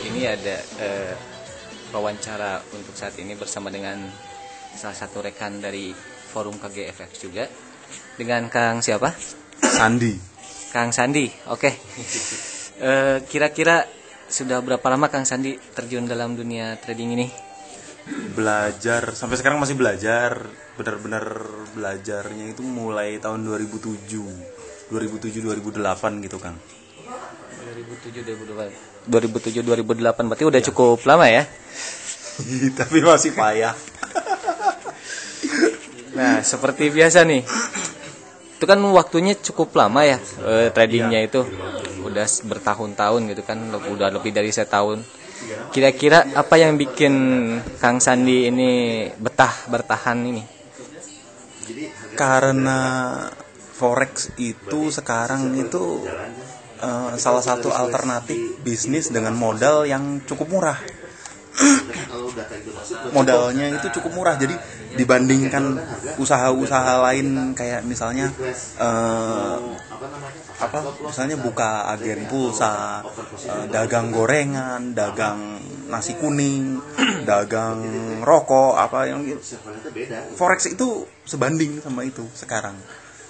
ini ada wawancara untuk saat ini bersama dengan salah satu rekan dari forum KGFX juga, dengan Kang siapa? Sandi. Kang Sandi, oke. Kira-kira sudah berapa lama Kang Sandi terjun dalam dunia trading ini? Belajar, sampai sekarang masih belajar. Benar-benar belajarnya itu mulai tahun 2007 2008 gitu, Kang. 2007-2008 berarti udah cukup lama ya? Tapi masih payah. Nah, seperti biasa nih. Itu kan waktunya cukup lama ya, tradingnya itu. Udah bertahun-tahun gitu kan, udah lebih dari setahun. Kira-kira apa yang bikin Kang Sandi ini bertahan ini? Karena forex itu sekarang itu salah satu alternatif bisnis dengan modal yang cukup murah. Modalnya itu cukup murah, jadi dibandingkan usaha-usaha lain kayak misalnya misalnya buka agen pulsa, dagang gorengan, dagang nasi kuning, dagang rokok, apa yang gitu. Forex itu sebanding sama itu sekarang.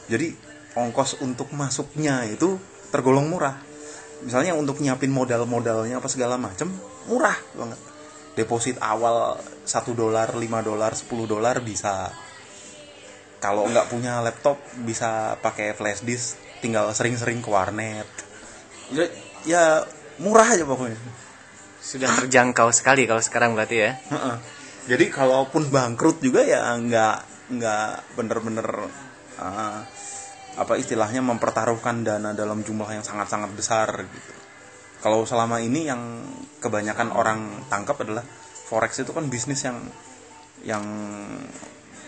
Jadi ongkos untuk masuknya itu tergolong murah. Misalnya untuk nyiapin modalnya apa segala macam murah banget. Deposit awal $1, $5, $10 bisa. Kalau nggak punya laptop bisa pakai flash disk, tinggal sering-sering ke warnet. Ya murah aja pokoknya. Sudah terjangkau sekali kalau sekarang berarti ya. Jadi kalaupun bangkrut juga ya nggak bener-bener apa istilahnya mempertaruhkan dana dalam jumlah yang sangat-sangat besar gitu. Kalau selama ini yang kebanyakan orang tangkap adalah forex itu kan bisnis yang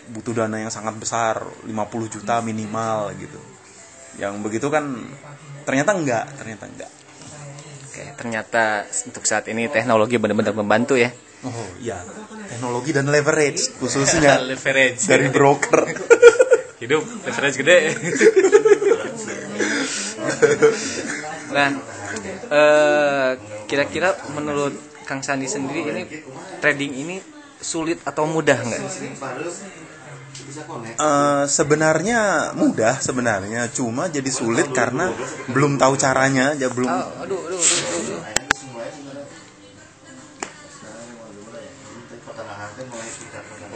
butuh dana yang sangat besar, 50 juta minimal gitu. Yang begitu kan ternyata enggak. Oke, ternyata untuk saat ini teknologi benar-benar membantu ya. Oh iya, teknologi dan leverage khususnya leverage dari broker. Hidup leverage gede. Nah, kira-kira menurut Kang Sandi sendiri ini trading ini sulit atau mudah nggak? Sebenarnya mudah sebenarnya, cuma jadi sulit karena belum tahu caranya aja belum. Aduh.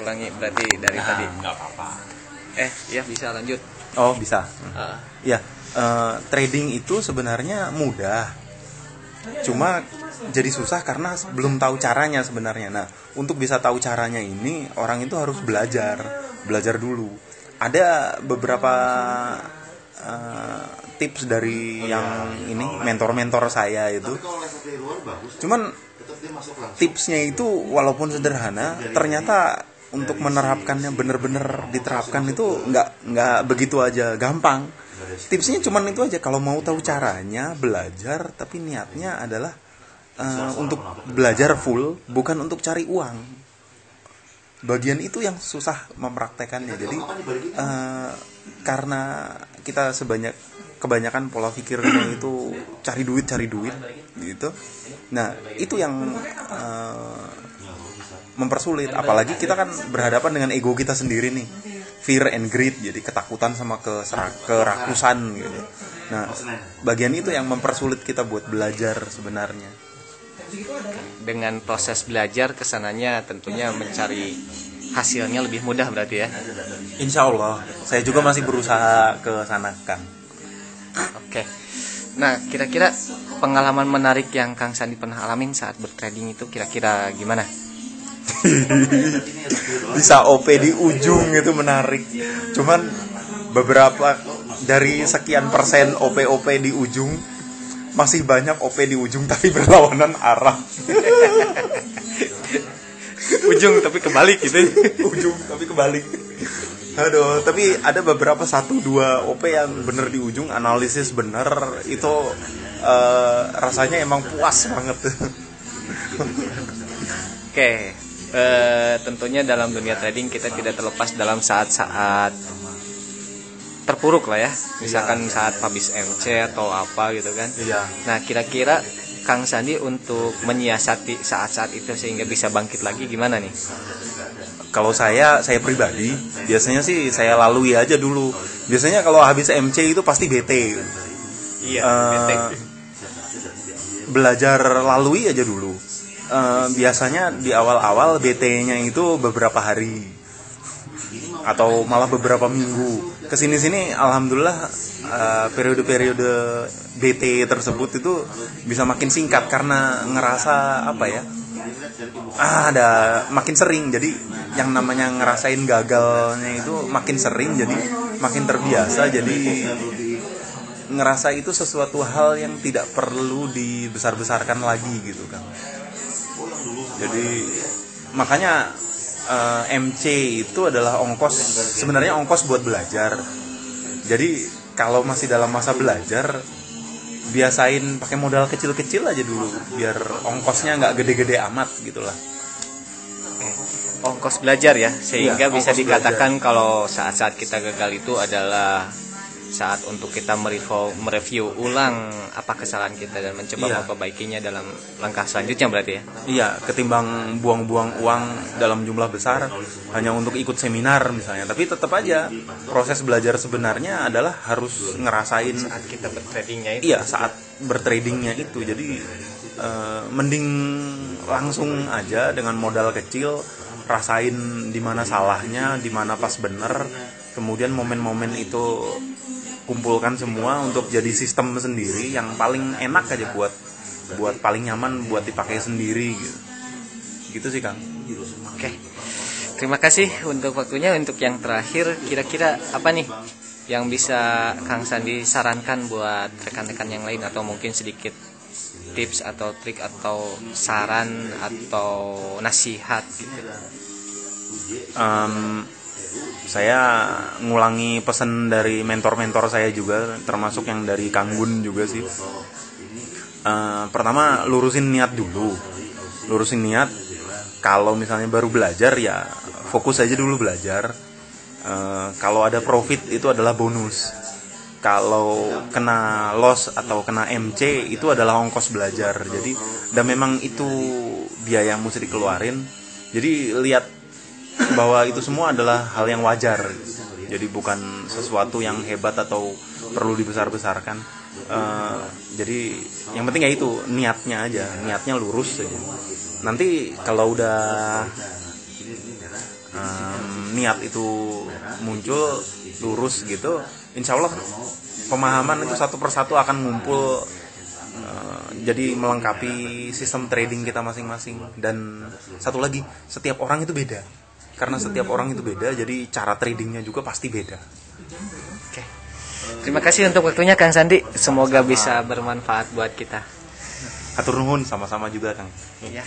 Ulangi berarti dari tadi. Nggak apa-apa. Ya bisa lanjut. Oh bisa. Ya, trading itu sebenarnya mudah, cuma jadi susah karena belum tahu caranya sebenarnya. Nah, untuk bisa tahu caranya ini orang itu harus belajar dulu. Ada beberapa tips dari yang ini mentor saya itu. Cuman tipsnya itu walaupun sederhana, ternyata untuk menerapkannya benar-benar diterapkan itu nggak begitu aja gampang. Tipsnya cuman itu aja, kalau mau tahu caranya belajar, tapi niatnya adalah untuk belajar full, bukan untuk cari uang. Bagian itu yang susah mempraktekannya. Jadi karena kita kebanyakan pola pikirnya itu cari duit gitu. Nah itu yang mempersulit, apalagi kita kan berhadapan dengan ego kita sendiri nih, fear and greed, jadi ketakutan sama kerakusan gitu. Nah bagian itu yang mempersulit kita buat belajar sebenarnya. Dengan proses belajar kesananya tentunya mencari hasilnya lebih mudah berarti ya. Insya Allah, saya juga masih berusaha ke sana kan. Oke. Nah kira-kira pengalaman menarik yang Kang Sandi pernah alamin saat bertrading itu kira-kira gimana? Bisa OP di ujung itu menarik. Cuman beberapa dari sekian persen OP di ujung, masih banyak OP di ujung tapi berlawanan arah. Ujung tapi kebalik gitu. Ujung tapi kebalik. Aduh, tapi ada beberapa 1-2 OP yang bener di ujung, analisis bener, itu rasanya emang puas banget. Oke. Tentunya dalam dunia trading kita tidak terlepas dalam saat-saat terpuruk lah ya, misalkan saat habis MC atau apa gitu kan. Iya. Nah kira-kira Kang Sandi untuk menyiasati saat-saat itu sehingga bisa bangkit lagi gimana nih? Kalau saya pribadi biasanya sih saya lalui aja dulu. Biasanya kalau habis MC itu pasti bete. Iya, bete. Belajar lalui aja dulu. Biasanya di awal-awal BT-nya itu beberapa hari atau malah beberapa minggu. Kesini-sini alhamdulillah periode-periode BT tersebut itu bisa makin singkat karena ngerasa apa ya? Ada makin sering, jadi yang namanya ngerasain gagalnya itu makin sering, jadi makin terbiasa, jadi ngerasa itu sesuatu hal yang tidak perlu dibesar-besarkan lagi gitu kan. Jadi makanya MC itu adalah sebenarnya ongkos buat belajar. Jadi kalau masih dalam masa belajar, biasain pakai modal kecil-kecil aja dulu biar ongkosnya nggak gede-gede amat gitulah. Ongkos belajar ya, sehingga Iya, bisa ongkos dikatakan kalau saat-saat kita gagal itu adalah saat untuk kita mereview ulang apa kesalahan kita dan mencoba Iya. memperbaikinya dalam langkah selanjutnya berarti ya. Iya, ketimbang buang-buang uang dalam jumlah besar hanya untuk ikut seminar misalnya. Tapi tetap aja proses belajar sebenarnya adalah harus ngerasain Saat kita bertradingnya itu. iya saat bertradingnya itu. Jadi mending langsung aja dengan modal kecil, rasain di mana salahnya, di mana pas bener, kemudian momen-momen itu kumpulkan semua untuk jadi sistem sendiri yang paling enak aja buat paling nyaman buat dipakai sendiri gitu sih Kang. Oke. Terima kasih untuk waktunya. Untuk yang terakhir, kira-kira apa nih yang bisa Kang Sandi sarankan buat rekan-rekan yang lain, atau mungkin sedikit tips atau trik atau saran atau nasihat gitu? Saya ngulangi pesan dari mentor-mentor saya juga, termasuk yang dari Kang Gun juga sih. Pertama, lurusin niat dulu. Lurusin niat. Kalau misalnya baru belajar ya fokus aja dulu belajar. Kalau ada profit itu adalah bonus. Kalau kena loss atau kena MC itu adalah ongkos belajar. Jadi dan memang itu biaya yang mesti dikeluarin. Jadi lihat bahwa itu semua adalah hal yang wajar. Jadi bukan sesuatu yang hebat atau perlu dibesar-besarkan. Jadi yang penting ya itu niatnya aja, niatnya lurus aja. Nanti kalau udah niat itu muncul lurus gitu, insya Allah pemahaman itu satu persatu akan ngumpul, jadi melengkapi sistem trading kita masing-masing. Dan satu lagi, setiap orang itu beda. Karena setiap orang itu beda, jadi cara tradingnya juga pasti beda. Oke. Terima kasih untuk waktunya Kang Sandi. Semoga bisa bermanfaat buat kita. Hatur nuhun, sama-sama juga Kang. Iya.